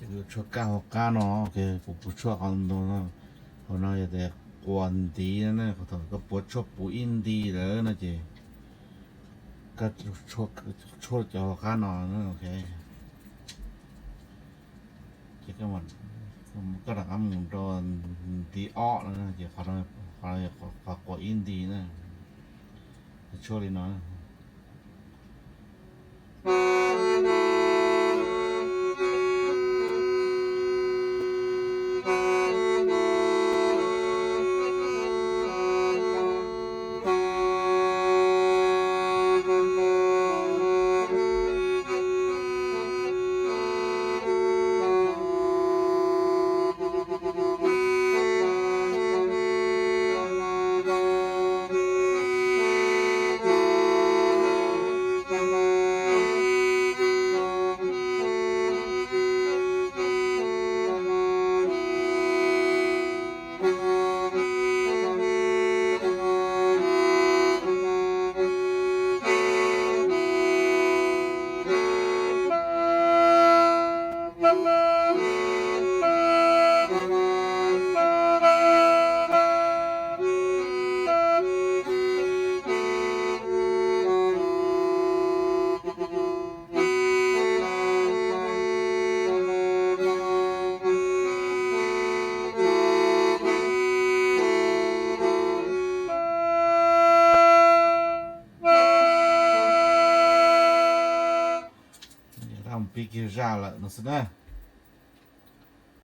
这个出干好干咯，给不出很多呢，可能也得关地呢，可能个不出不印地了那些，个出就干咯呢，OK，这个มันก็ดังมันโดนดีอ้อแล้วนะเดี๋ยวเขากดอินดีนะช่วยเลยเนาะทำปีกิจาละนะสินะ